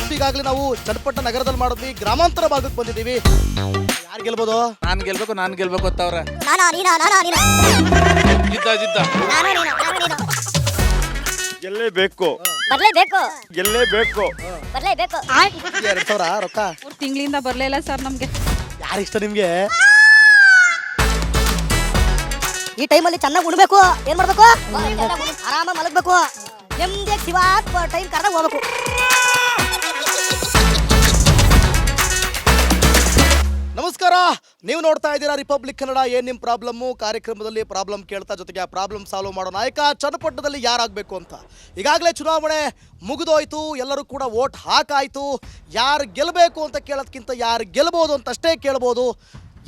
ಸಾಕಷ್ಟು ಈಗಾಗಲೇ ನಾವು ಚನ್ನಪಟ್ಟಣ ನಗರದಲ್ಲಿ ಮಾಡಿದ್ವಿ, ಗ್ರಾಮಾಂತರ ಭಾಗಕ್ಕೆ ಬಂದಿದ್ದೀವಿ. ಯಾರು ಗೆಲ್ಬೋದು? ನಾನು ಗೆಲ್ಬೇಕು ಅಂತವ್ರೆ. ಗೆಲ್ಲೇಬೇಕು. 2,000 ರೊಕ್ಕ 3 ತಿಂಗಳಿಂದ ಬರ್ಲಿಲ್ಲ ಸರ್ ನಮ್ಗೆ. ಯಾರಿಷ್ಟ ನಿಮ್ಗೆ? ಈ ಟೈಮಲ್ಲಿ ಚೆನ್ನಾಗಿ ಉಣ್ಬೇಕು, ಏನ್ ಮಾಡ್ಬೇಕು, ಆರಾಮ ಮಲಗಬೇಕು, ನೆಮ್ಮದಿಯಾಗಿ ಶಿವ ಟೈಮ್ ಕರೆದಾಗ ಹೋಗ್ಬೇಕು. ನಮಸ್ಕಾರ, ನೀವು ನೋಡ್ತಾ ಇದ್ದೀರಾ ರಿಪಬ್ಲಿಕ್ ಕನ್ನಡ. ಏನ್ ನಿಮ್ಮ ಪ್ರಾಬ್ಲಮ್ಮು ಕಾರ್ಯಕ್ರಮದಲ್ಲಿ ಪ್ರಾಬ್ಲಮ್ ಕೇಳ್ತಾ ಜೊತೆಗೆ ಆ ಪ್ರಾಬ್ಲಮ್ ಸಾಲ್ವ್ ಮಾಡೋ ನಾಯಕ ಚನ್ನಪಟ್ಟಣದಲ್ಲಿ ಯಾರಾಗಬೇಕು ಅಂತ. ಈಗಾಗಲೇ ಚುನಾವಣೆ ಮುಗಿದೋಯ್ತು, ಎಲ್ಲರೂ ಕೂಡ ವೋಟ್ ಹಾಕಾಯ್ತು. ಯಾರು ಗೆಲ್ಲಬೇಕು ಅಂತ ಕೇಳೋದಕ್ಕಿಂತ ಯಾರು ಗೆಲ್ಬೋದು ಅಂತ ಅಷ್ಟೇ ಕೇಳ್ಬೋದು.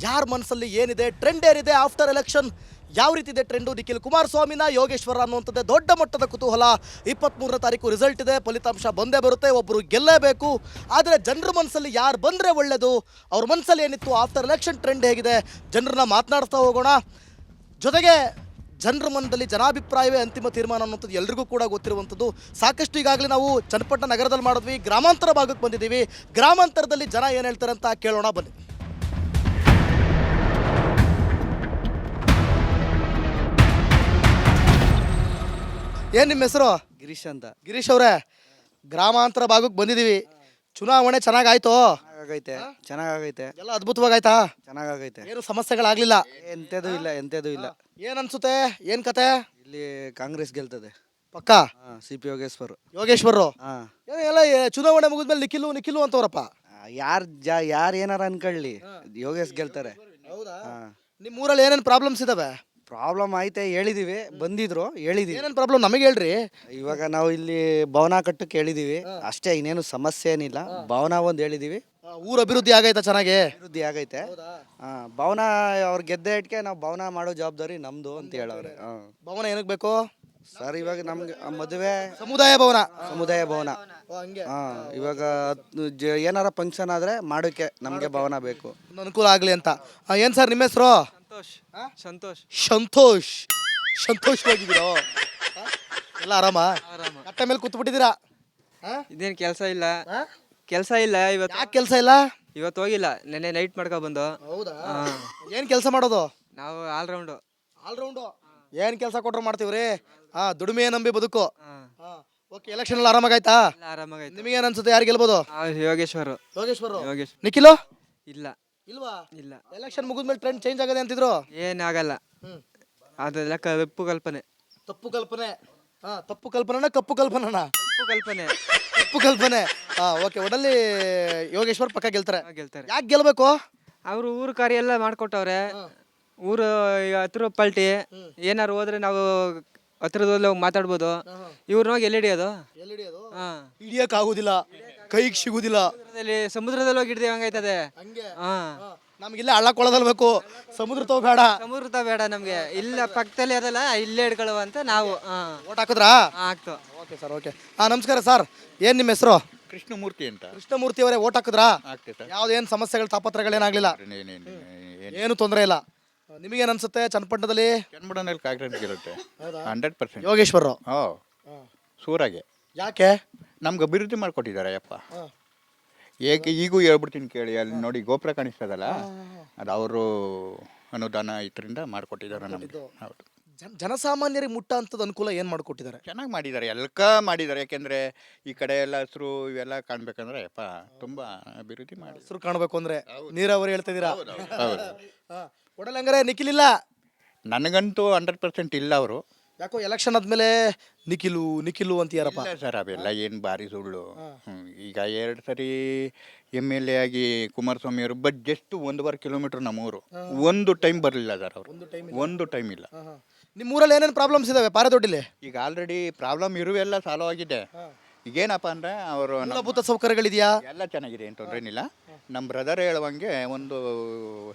ಯಾರ ಮನಸ್ಸಲ್ಲಿ ಏನಿದೆ, ಟ್ರೆಂಡ್ ಏನಿದೆ, ಆಫ್ಟರ್ ಎಲೆಕ್ಷನ್ ಯಾವ ರೀತಿ ಇದೆ ಟ್ರೆಂಡು, ನಿಖಿಲ್ ಕುಮಾರಸ್ವಾಮಿನ ಯೋಗೇಶ್ವರ ಅನ್ನುವಂಥದ್ದೇ ದೊಡ್ಡ ಮಟ್ಟದ ಕುತೂಹಲ. 23ನೇ ತಾರೀಕು ರಿಸಲ್ಟ್ ಇದೆ, ಫಲಿತಾಂಶ ಬಂದೇ ಬರುತ್ತೆ, ಒಬ್ಬರು ಗೆಲ್ಲೇಬೇಕು. ಆದರೆ ಜನರ ಮನಸ್ಸಲ್ಲಿ ಯಾರು ಬಂದರೆ ಒಳ್ಳೆಯದು, ಅವ್ರ ಮನಸ್ಸಲ್ಲಿ ಏನಿತ್ತು, ಆಫ್ಟರ್ ಎಲೆಕ್ಷನ್ ಟ್ರೆಂಡ್ ಹೇಗಿದೆ, ಜನರನ್ನ ಮಾತನಾಡ್ತಾ ಹೋಗೋಣ. ಜೊತೆಗೆ ಜನರ ಮನದಲ್ಲಿ ಜನಾಭಿಪ್ರಾಯವೇ ಅಂತಿಮ ತೀರ್ಮಾನ ಅನ್ನೋಂಥದ್ದು ಎಲ್ರಿಗೂ ಕೂಡ ಗೊತ್ತಿರುವಂಥದ್ದು. ಸಾಕಷ್ಟು ಈಗಾಗಲೇ ನಾವು ಚನ್ನಪಟ್ಟಣ ನಗರದಲ್ಲಿ ಮಾಡಿದ್ವಿ, ಗ್ರಾಮಾಂತರ ಭಾಗಕ್ಕೆ ಬಂದಿದ್ದೀವಿ. ಗ್ರಾಮಾಂತರದಲ್ಲಿ ಜನ ಏನು ಹೇಳ್ತಾರೆ ಅಂತ ಕೇಳೋಣ ಬನ್ನಿ. ಏನು ನಿಮ್ಮ ಹೆಸರು? ಗಿರೀಶ್ ಅಂತ. ಗಿರೀಶ್ ಅವರೇ, ಗ್ರಾಮಾಂತರ ಭಾಗಕ್ಕೆ ಬಂದಿದ್ದೀವಿ. ಚುನಾವಣೆ ಚೆನ್ನಾಗಾಯ್ತು? ಚೆನ್ನಾಗೈತೆ. ಎಲ್ಲ ಅದ್ಭುತವಾಗಾಯ್ತಾ? ಚೆನ್ನಾಗೈತೆ. ಏನು ಸಮಸ್ಯೆಗಳಾಗ್ಲಿಲ್ಲ? ಎಂತದೂ ಇಲ್ಲ. ಏನ್ ಅನ್ಸುತ್ತೆ, ಏನ್ ಕತೆ? ಇಲ್ಲಿ ಕಾಂಗ್ರೆಸ್ ಗೆಲ್ತದೆ ಪಕ್ಕ. CP ಯೋಗೇಶ್ವರರು ಹಾ. ಎಲ್ಲ ಚುನಾವಣೆ ಮುಗಿದ್ಮೇಲೆ ನಿಖಿಲು ಅಂತವ್ರಪ್ಪ. ಯಾರು ಏನಾರ ಅನ್ಕೊಳ್ಳಿ, ಯೋಗೇಶ್ ಗೆಲ್ತಾರೆ. ನಿಮ್ಮ ಊರಲ್ಲಿ ಏನೇನು ಪ್ರಾಬ್ಲಮ್ಸ್ ಇದಾವೆ? ಪ್ರಾಬ್ಲಮ್ ಐತೆ, ಹೇಳಿದೀವಿ, ಬಂದಿದ್ರು, ಹೇಳಿದೀವಿ. ಏನೇನು ಪ್ರಾಬ್ಲಮ್ ನಮಗೆ ಹೇಳ್ರಿ. ಇವಾಗ ನಾವು ಇಲ್ಲಿ ಭವನ ಕಟ್ಟಕ್ಕೆ ಹೇಳಿದೀವಿ ಅಷ್ಟೇ, ಇನ್ನೇನು ಸಮಸ್ಯೆ ಏನಿಲ್ಲ. ಭವನ ಒಂದು ಹೇಳಿದೀವಿ. ಊರ ಅಭಿವೃದ್ಧಿ ಆಗೈತಾ? ಚೆನ್ನಾಗಿ ಅಭಿವೃದ್ಧಿ ಆಗೈತೆ. ಭವನ ಅವ್ರು ಗೆದ್ದೆ ಇಟ್ಕೆ ನಾವು ಭವನ ಮಾಡೋ ಜವಾಬ್ದಾರಿ ನಮ್ದು ಅಂತ ಹೇಳವ್ರೆ. ಭವನ ಏನಕ್ಕೆ ಬೇಕು ಸರ್? ಇವಾಗ ನಮ್ಗೆ ಮದುವೆ ಸಮುದಾಯ ಭವನ. ಇವಾಗ ಏನಾರ ಫಂಕ್ಷನ್ ಆದ್ರೆ ಮಾಡೋಕೆ ನಮ್ಗೆ ಭವನ ಬೇಕು, ಅನುಕೂಲ ಆಗ್ಲಿ ಅಂತ. ಏನ್ ಸರ್ ನಿಮ್ಮ ಹೆಸರು? ಸಂತೋಷವಾಗಿದ್ದೀರೋ? ಎಲ್ಲ ಆರಾಮ? ಕಟ್ಟೆ ಮೇಲೆ ಕೂತ್ಬಿಟ್ಟಿದ್ದೀರಾ? ಇದೇನು ಕೆಲಸ ಇಲ್ಲ ಇವತ್ತು. ಯಾಕೆ ಕೆಲಸ ಇಲ್ಲ? ಇವತ್ತು ಹೋಗಿಲ್ಲ, ನೆನ್ನೆ ನೈಟ್ ಮಾಡ್ಕೊ ಬಂದು. ಹೌದಾ? ಏನ್ ಕೆಲಸ ಮಾಡೋದು? ನಾವು ಆಲ್ರೌಂಡು. ಏನ್ ಕೆಲಸ ಕೊಟ್ರು ಮಾಡ್ತೀವ್ರಿ. ದುಡಿಮೆ ನಂಬಿ ಬದುಕು. ಓಕೆ, ಎಲೆಕ್ಷನ್ ಎಲ್ಲ ಆರಾಮಾಗಾಯ್ತಾ? ಆರಾಮಾಗೈತೆ. ನಿಮಗೇನ್ ಅನ್ಸುತ್ತೆ, ಯಾರು ಗೆಲ್ಬೋದು? ಯೋಗೇಶ್ವರ. ನಿಖಿಲು ಇಲ್ವಾ? ಇಲ್ಲ. ಎಲೆಕ್ಷನ್ ಮುಗಿದ್ಮೇಲೆ ಟ್ರೆಂಡ್ ಚೇಂಜ್ ಆಗದೆ ಅಂತಿದ್ರು. ಏನಾಗಲ್ಲ, ಅದೆಲ್ಲ ಕಪ್ಪು ಕಲ್ಪನೆ. ತಪ್ಪು ಕಲ್ಪನೆನ ಕಪ್ಪು ಕಲ್ಪನೆನ? ತಪ್ಪು ಕಲ್ಪನೆ. ಓಕೆ, ಒಡಲ್ಲಿ ಯೋಗೇಶ್ವರ್ ಪಕ್ಕ ಗೆಲ್ತಾರೆ. ಯಾಕೆ ಗೆಲ್ಬೇಕು? ಅವರು ಊರು ಕಾರ್ಯ ಎಲ್ಲ ಮಾಡ್ಕೊಟ್ಟವ್ರೆ. ಊರು ಹತ್ರ ಪಲ್ಟಿ ಏನಾರು ಹೋದ್ರೆ ನಾವು ಹತ್ರದಲ್ಲಿ ಹೋಗಿ ಮಾತಾಡ್ಬೋದು. ಇವ್ರನ್ನ ಎಲ್ಲಿ ಹಿಡಿಯೋದು? ಹಿಡಿಯಕ್ ಆಗುದಿಲ್ಲ, ಕೈಗೆ ಸಿಗುದಿಲ್ಲ. ಸಮುದ್ರದಲ್ಲಿ ಹೋಗಿ ಹಿಡ್ದೇವ್ ಹಂಗೈತದೆ. ನಮ್ಗಿಲ್ಲ ಹಳ್ಳ ಕೊಳದಲ್ಲಿ ಬೇಕು, ಸಮುದ್ರ ಬೇಡ ನಮ್ಗೆ. ಇಲ್ಲ ಪಕ್ಕದಲ್ಲಿ ಅದಲ್ಲ, ಇಲ್ಲೇ ಹಿಡ್ಕೊಳ್ಳುವ ಅಂತ ನಾವು ಓಟ್ ಹಾಕಿದ್ರಾ? ಆಗ್ತು. Okay sir, okay. ನಮಸ್ಕಾರ ಸರ್, ಏನ್ ನಿಮ್ಮ ಹೆಸರು? ಕೃಷ್ಣಮೂರ್ತಿ ಅಂತ. ಕೃಷ್ಣಮೂರ್ತಿ ಅವರೇ, ಓಟ್ ಹಾಕಿದ್ರಾ? ಆಗ್ತೈತೆ. ಯಾವ್ದೇನು ಸಮಸ್ಯೆಗಳು ತಾಪತ್ರಗಳೇನಾಗ್ಲಿಲ್ಲ? ಏನು ತೊಂದರೆ ಇಲ್ಲ. ನಿಮಗೇನ್ ಅನ್ಸುತ್ತೆ ಚನ್ನಪಟ್ಟಣದಲ್ಲಿ? ಚನ್ನಪಟ್ಟಣದಲ್ಲಿ ಕಾಂಗ್ರೆಸ್ ಗೆಲ್ಲುತ್ತೆ 100%. ಯೋಗೇಶ್ವರರು ಸೂರಾಗೆ. ಯಾಕೆ? ನಮ್ಗೆ ಅಭಿವೃದ್ಧಿ ಮಾಡ್ಕೊಟ್ಟಿದ್ದಾರೆ ಅಪ್ಪ. ಈಗೂ ಹೇಳ್ಬಿಡ್ತೀನಿ ಕೇಳಿ, ಅಲ್ಲಿ ನೋಡಿ ಗೋಪುರ ಕಾಣಿಸ್ತದಲ್ಲ, ಅದು ಅವರು ಅನುದಾನ ಇದರಿಂದ ಮಾಡ್ಕೊಟ್ಟಿದ್ದಾರೆ ನಮಗೆ. ಹೌದು. ಜನಸಾಮಾನ್ಯರಿಗೆ ಮುಟ್ಟ ಅಂತದ ಅನುಕೂಲ ಏನ್ ಮಾಡ್ಕೊಟ್ಟಿದ್ದಾರೆ? ಚೆನ್ನಾಗಿ ಮಾಡಿದ್ದಾರೆ, ಮಾಡಿದ್ದಾರೆ. ಯಾಕೆಂದ್ರೆ ಈ ಕಡೆ ಎಲ್ಲ ಹಸಿರು ಇವೆಲ್ಲ ಕಾಣ್ಬೇಕಂದ್ರೆ ಅಪ್ಪ ತುಂಬಾ ಅಭಿವೃದ್ಧಿ ಮಾಡಿ. ಹಸಿರು ಕಾಣ್ಬೇಕು ಅಂದ್ರೆ ನೀರಾವರಿ ಹೇಳ್ತಾ ಇದೀರಾ? ಹೌದು. ಒಡಲಂಗರೆ ನಿಖಿಲ್ ಇಲ್ಲ? ನನಗಂತೂ 100% ಇಲ್ಲ. ಅವರು ಯಾಕೋ ಎಲೆಕ್ಷನ್ ಆದ್ಮೇಲೆ ನಿಖಿಲು ಅಂತೀಯಾರಪ್ಪ. ಸರ್ ಅವೆಲ್ಲ ಏನು ಭಾರಿ ಸುಳ್ಳು. ಈಗ 2 ಸರಿ MLA ಆಗಿ ಕುಮಾರಸ್ವಾಮಿ ಅವರು ಜಸ್ಟ್ 1.5 ಕಿಲೋಮೀಟರ್ ನಮ್ಮೂರು. ಒಂದು ಟೈಮ್ ಬರಲಿಲ್ಲ ಸರ್ ಅವರು, ಒಂದು ಟೈಮ್ ಇಲ್ಲ. ನಿಮ್ಮ ಊರಲ್ಲಿ ಏನೇನು ಪ್ರಾಬ್ಲಮ್ಸ್ ಇದಾವೆ ಪಾರದೊಡ್ಡಿಲಿ? ಈಗ ಆಲ್ರೆಡಿ ಪ್ರಾಬ್ಲಮ್ ಇರುವೆಲ್ಲ ಸಾಲ್ವ್ ಆಗಿದೆ. ಈಗೇನಪ್ಪ ಅಂದರೆ ಅವರು ಮೂಲಭೂತ ಸೌಕರ್ಯಗಳಿದೆಯಾ? ಎಲ್ಲ ಚೆನ್ನಾಗಿದೆ, ಏನು ತೊಂದರೆ ಏನಿಲ್ಲ. ನಮ್ಮ ಬ್ರದರ್ ಹೇಳುವಂಗೆ ಒಂದು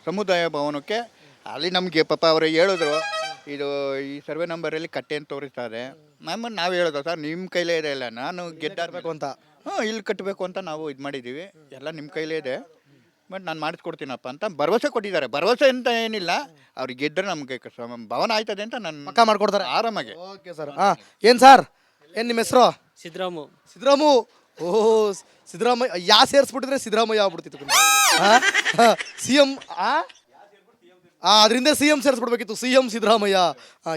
ಸಮುದಾಯ ಭವನಕ್ಕೆ ಅಲ್ಲಿ ನಮಗೆ ಪಾಪ ಅವರು ಹೇಳಿದ್ರು, ಇದು ಈ ಸರ್ವೆ ನಂಬರಲ್ಲಿ ಕಟ್ಟೆ ಅಂತ ತೋರಿಸ್ತಾರೆ. ನಾವು ಹೇಳೋದು ಸರ್ ನಿಮ್ಮ ಕೈಲೇ ಇದೆ, ಇಲ್ಲ ನಾನು ಗೆದ್ದಾಗಬೇಕು ಅಂತ. ಇಲ್ಲಿ ಕಟ್ಟಬೇಕು ಅಂತ ನಾವು ಇದು ಮಾಡಿದ್ದೀವಿ, ಎಲ್ಲ ನಿಮ್ಮ ಕೈಲೇ ಇದೆ, ಬಟ್ ನಾನು ಮಾಡಿಸ್ಕೊಡ್ತೀನಪ್ಪ ಅಂತ ಭರವಸೆ ಕೊಟ್ಟಿದ್ದಾರೆ. ಭರವಸೆ ಅಂತ ಏನಿಲ್ಲ, ಅವ್ರಿಗೆ ಗೆದ್ದರೆ ನಮಗೆ ಭವನ ಆಯ್ತದೆ ಅಂತ ನನ್ನ ಪಕ್ಕ ಮಾಡ್ಕೊಡ್ತಾರೆ ಆರಾಮಾಗಿ. Okay sir. ಏನು ಸರ್, ಏನು ನಿಮ್ಮ ಹೆಸರು? ಸಿದ್ರಾಮು. ಓ ಸಿದ್ದರಾಮಯ್ಯ ಸೇರಿಸ್ಬಿಟ್ಟಿದ್ರೆ ಸಿದ್ದರಾಮಯ್ಯ ಆಗ್ಬಿಡ್ತಿತ್ತು ಸಿ ಎಂ ಅದರಿಂದ ಸಿ ಎಂ ಸೇರಿಸ್ಬಿಡ್ಬೇಕಿತ್ತು ಸಿ ಎಂ ಸಿದ್ದರಾಮಯ್ಯ.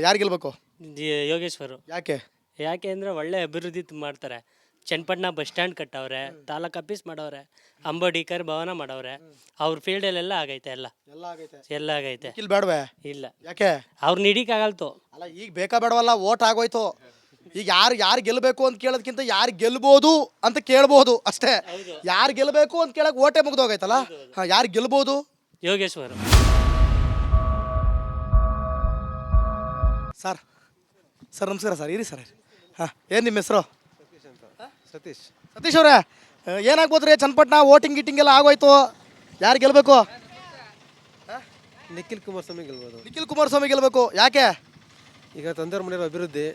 ಯಾರು ಗೆಲ್ಬೇಕು? ಯೋಗೇಶ್ವರು. ಯಾಕೆ ಅಂದರೆ ಒಳ್ಳೆ ಅಭಿವೃದ್ಧಿ ಮಾಡ್ತಾರೆ. ಚನ್ನಪಟ್ಟಣ ಬಸ್ ಸ್ಟ್ಯಾಂಡ್ ಕಟ್ಟವ್ರೆ, ತಾಲೂಕು ಆಫೀಸ್ ಮಾಡವ್ರೆ, ಅಂಬೇಡ್ಕರ್ ಭವನ ಮಾಡವ್ರೆ. ಅವ್ರ ಫೀಲ್ಡಲ್ಲೆಲ್ಲ ಆಗೈತೆ, ಎಲ್ಲ ಆಗೈತೆ. ಇಲ್ಲಿ ಬೇಡವೆ? ಇಲ್ಲ, ಯಾಕೆ? ಅವ್ರು ನಿಡಿಕಾಗಲ್ತು. ಅಲ್ಲ ಈಗ ಬೇಕಾ ಬೇಡವಲ್ಲ, ಓಟ್ ಆಗೋಯ್ತು. ಈಗ ಯಾರು ಗೆಲ್ಲಬೇಕು ಅಂತ ಕೇಳೋದಕ್ಕಿಂತ ಯಾರು ಗೆಲ್ಬೋದು ಅಂತ ಕೇಳ್ಬೋದು ಅಷ್ಟೇ. ಯಾರು ಗೆಲ್ಲಬೇಕು ಅಂತ ಕೇಳಕ್ ಓಟೆ ಮುಗ್ದೋಗೈತಲ್ಲ. ಯಾರು ಗೆಲ್ಬೋದು? ಯೋಗೇಶ್ವರು. ಸರ್ ನಮಸ್ಕಾರ ಸರ್. ಇರಿ ಸರ್. ಏನು ನಿಮ್ಮ ಹೆಸರು? ಸತೀಶ್ ಅವರೇ, ಏನಾಗ್ಬೋದ್ರಿ ಚನ್ನಪಟ್ಟಣ ವೋಟಿಂಗ್ ಗೀಟಿಂಗ್ ಎಲ್ಲ ಆಗೋಯ್ತು, ಯಾರು ಗೆಲ್ಬೇಕು? ನಿಖಿಲ್ ಕುಮಾರಸ್ವಾಮಿ ಗೆಲ್ಬೋದು. ನಿಖಿಲ್ ಕುಮಾರಸ್ವಾಮಿ ಗೆಲ್ಬೇಕು. ಯಾಕೆ? ಈಗ ತಂದೆಯವ್ರ ಮನೆಯವ್ರ ಅಭಿವೃದ್ಧಿ,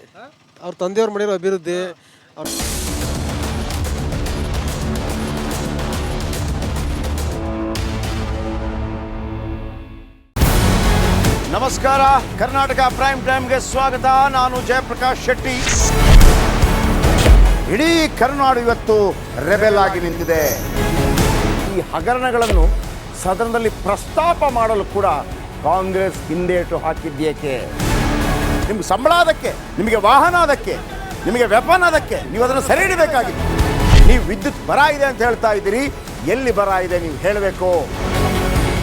ಅವ್ರ ತಂದೆಯವ್ರ ಮನೆಯವ್ರ ಅಭಿವೃದ್ಧಿ. ನಮಸ್ಕಾರ, ಕರ್ನಾಟಕ ಪ್ರೈಮ್ ಟೈಮ್ಗೆ ಸ್ವಾಗತ. ನಾನು ಜಯಪ್ರಕಾಶ್ ಶೆಟ್ಟಿ. ಇಡೀ ಕರ್ನಾಡು ಇವತ್ತು ರೆಬೆಲ್ ಆಗಿ ನಿಂತಿದೆ. ಈ ಹಗರಣಗಳನ್ನು ಸದನದಲ್ಲಿ ಪ್ರಸ್ತಾಪ ಮಾಡಲು ಕೂಡ ಕಾಂಗ್ರೆಸ್ ಹಿಂದೇಟು ಹಾಕಿದ್ದೇಕೆ? ನಿಮ್ಗೆ ಸಂಬಳ ಅದಕ್ಕೆ, ನಿಮಗೆ ವಾಹನ ಅದಕ್ಕೆ, ನಿಮಗೆ ವೆಪನ್ ಅದಕ್ಕೆ, ನೀವು ಅದನ್ನು ಸೆರೆ ಹಿಡಿಬೇಕಾಗಿತ್ತು. ನೀವು ವಿದ್ಯುತ್ ಬರ ಇದೆ ಅಂತ ಹೇಳ್ತಾ ಇದ್ದೀರಿ, ಎಲ್ಲಿ ಬರ ಇದೆ ನೀವು ಹೇಳಬೇಕು.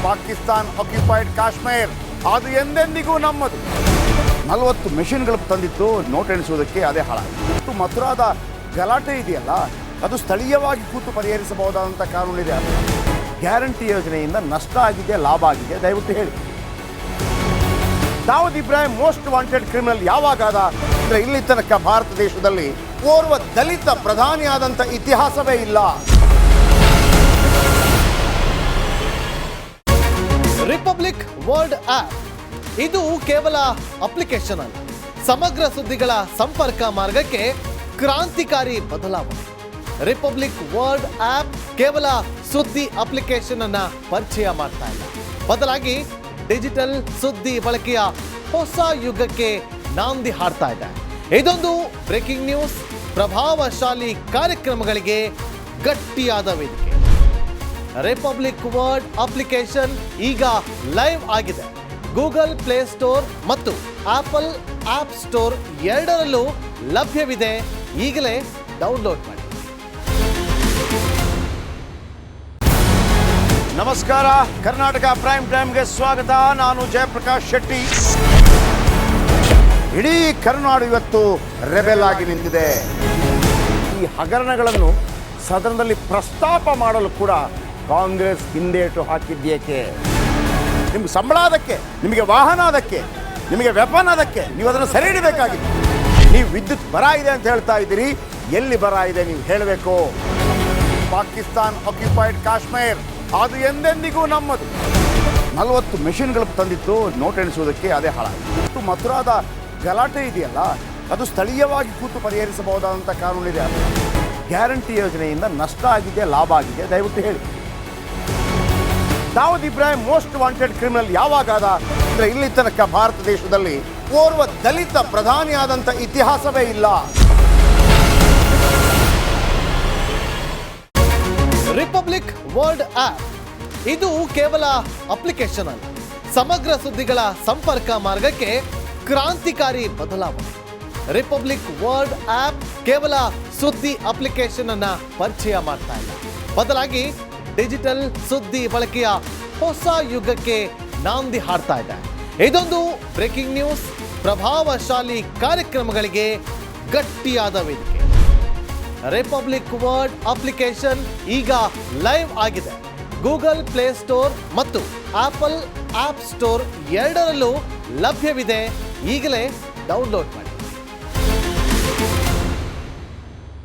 ಪಾಕಿಸ್ತಾನ್ ಆಕ್ಯುಪೈಡ್ ಕಾಶ್ಮೀರ್ ಅದು ಎಂದೆಂದಿಗೂ ನಮ್ಮದು. 40 ಮೆಷಿನ್ಗಳು ತಂದಿತ್ತು ನೋಟ್ ಎಣಿಸುವುದಕ್ಕೆ, ಅದೇ ಹಾಳಾಯಿತು. ಮಥುರಾದ ಗಲಾಟೆ ಇದೆಯಲ್ಲ, ಅದು ಸ್ಥಳೀಯವಾಗಿ ಕೂತು ಪರಿಹರಿಸಬಹುದಾದಂಥ ಕಾನೂನಿದೆ. ಗ್ಯಾರಂಟಿ ಯೋಜನೆಯಿಂದ ನಷ್ಟ ಆಗಿದೆ, ಲಾಭ ಆಗಿದೆ, ದಯವಿಟ್ಟು ಹೇಳಿ. Dawood Ibrahim most wanted criminal ಯಾವಾಗಾದ ಅಂದರೆ ಇಲ್ಲಿ ತನಕ ಭಾರತ ದೇಶದಲ್ಲಿ ಓರ್ವ ದಲಿತ ಪ್ರಧಾನಿಯಾದಂಥ ಇತಿಹಾಸವೇ ಇಲ್ಲ. ರಿಪಬ್ಲಿಕ್ ವರ್ಲ್ಡ್ ಆಪ್ ಇದು ಕೇವಲ ಅಪ್ಲಿಕೇಶನ್ ಅಲ್ಲ, ಸಮಗ್ರ ಸುದ್ದಿಗಳ ಸಂಪರ್ಕ ಮಾರ್ಗಕ್ಕೆ ಕ್ರಾಂತಿಕಾರಿ ಬದಲಾವಣೆ. ರಿಪಬ್ಲಿಕ್ ವರ್ಲ್ಡ್ ಆಪ್ ಕೇವಲ ಸುದ್ದಿ ಅಪ್ಲಿಕೇಶನ್ ಅನ್ನ ಪರಿಚಯ ಮಾಡ್ತಾ ಇಲ್ಲ, ಬದಲಾಗಿ ಡಿಜಿಟಲ್ ಸುದ್ದಿ ಬಳಕೆಯ ಹೊಸ ಯುಗಕ್ಕೆ ನಾಂದಿ ಹಾಡ್ತಾ ಇದೆ. ಇದೊಂದು ಬ್ರೇಕಿಂಗ್ ನ್ಯೂಸ್, ಪ್ರಭಾವಶಾಲಿ ಕಾರ್ಯಕ್ರಮಗಳಿಗೆ ಗಟ್ಟಿಯಾದ ವೇದಿಕೆ. ರಿಪಬ್ಲಿಕ್ ವರ್ಲ್ಡ್ ಅಪ್ಲಿಕೇಶನ್ ಈಗ ಲೈವ್ ಆಗಿದೆ. ಗೂಗಲ್ ಪ್ಲೇ ಸ್ಟೋರ್ ಮತ್ತು ಆಪಲ್ ಆಪ್ ಸ್ಟೋರ್ ಎರಡರಲ್ಲೂ ಲಭ್ಯವಿದೆ. ಈಗಲೇ ಡೌನ್ಲೋಡ್ ಮಾಡಿ. ನಮಸ್ಕಾರ, ಕರ್ನಾಟಕ ಪ್ರೈಮ್ ಟೈಮ್ಗೆ ಸ್ವಾಗತ. ನಾನು ಜಯಪ್ರಕಾಶ್ ಶೆಟ್ಟಿ. ಇಡೀ ಕರ್ನಾಡು ಇವತ್ತು ರೆಬೆಲ್ ಆಗಿ ನಿಂತಿದೆ. ಈ ಹಗರಣಗಳನ್ನು ಸದನದಲ್ಲಿ ಪ್ರಸ್ತಾಪ ಮಾಡಲು ಕೂಡ ಕಾಂಗ್ರೆಸ್ ಹಿಂದೇಟು ಹಾಕಿದ್ದೇಕೆ? ನಿಮ್ಗೆ ಸಂಬಳ ಅದಕ್ಕೆ, ನಿಮಗೆ ವಾಹನ ಅದಕ್ಕೆ, ನಿಮಗೆ ವೆಪನ್ ಅದಕ್ಕೆ, ನೀವು ಅದನ್ನು ಸೆರೆ ಹಿಡಿಬೇಕಾಗಿತ್ತು. ನೀವು ವಿದ್ಯುತ್ ಬರ ಇದೆ ಅಂತ ಹೇಳ್ತಾ ಇದ್ದೀರಿ, ಎಲ್ಲಿ ಬರ ಇದೆ ನೀವು ಹೇಳಬೇಕು. ಪಾಕಿಸ್ತಾನ್ ಆಕ್ಯುಪೈಡ್ ಕಾಶ್ಮೀರ್ ಅದು ಎಂದೆಂದಿಗೂ ನಮ್ಮದು. 40 ಮೆಷಿನ್ಗಳು ತಂದಿತ್ತು ನೋಟ್ ಎಣಿಸುವುದಕ್ಕೆ, ಅದೇ ಹಾಳಾಯಿತು. ಮಥುರಾದ ಗಲಾಟೆ ಇದೆಯಲ್ಲ, ಅದು ಸ್ಥಳೀಯವಾಗಿ ಕೂತು ಪರಿಹರಿಸಬಹುದಾದಂಥ ಕಾನೂನಿದೆ. ಗ್ಯಾರಂಟಿ ಯೋಜನೆಯಿಂದ ನಷ್ಟ ಆಗಿದೆ, ಲಾಭ ಆಗಿದೆ, ದಯವಿಟ್ಟು ಹೇಳಿ. Dawood Ibrahim most wanted criminal ಯಾವಾಗಾದ ಅಂದರೆ ಇಲ್ಲಿ ತನಕ ಭಾರತ ದೇಶದಲ್ಲಿ ಓರ್ವ ದಲಿತ ಪ್ರಧಾನಿಯಾದಂಥ ಇತಿಹಾಸವೇ ಇಲ್ಲ. ರಿಪಬ್ಲಿಕ್ ವರ್ಲ್ಡ್ ಆಪ್ ಇದು ಕೇವಲ ಅಪ್ಲಿಕೇಶನ್ ಅಲ್ಲ, ಸಮಗ್ರ ಸುದ್ದಿಗಳ ಸಂಪರ್ಕ ಮಾರ್ಗಕ್ಕೆ ಕ್ರಾಂತಿಕಾರಿ ಬದಲಾವಣೆ. ರಿಪಬ್ಲಿಕ್ ವರ್ಲ್ಡ್ ಆಪ್ ಕೇವಲ ಸುದ್ದಿ ಅಪ್ಲಿಕೇಶನ್ ಅನ್ನ ಪರಿಚಯ ಮಾಡ್ತಾ ಇಲ್ಲ, ಬದಲಾಗಿ ಡಿಜಿಟಲ್ ಸುದ್ದಿ ಬಳಕೆಯ ಹೊಸ ಯುಗಕ್ಕೆ ನಾಂದಿ ಹಾಡ್ತಾ ಇದೆ. ಇದೊಂದು ಬ್ರೇಕಿಂಗ್ ನ್ಯೂಸ್, ಪ್ರಭಾವಶಾಲಿ ಕಾರ್ಯಕ್ರಮಗಳಿಗೆ ಗಟ್ಟಿಯಾದ ವೇದಿಕೆ. ರಿಪಬ್ಲಿಕ್ ವರ್ಲ್ಡ್ ಅಪ್ಲಿಕೇಶನ್ ಈಗ ಲೈವ್ ಆಗಿದೆ. ಗೂಗಲ್ ಪ್ಲೇ ಸ್ಟೋರ್ ಮತ್ತು ಆಪಲ್ ಆಪ್ ಸ್ಟೋರ್ ಎರಡರಲ್ಲೂ ಲಭ್ಯವಿದೆ. ಈಗಲೇ ಡೌನ್ಲೋಡ್ ಮಾಡಿ.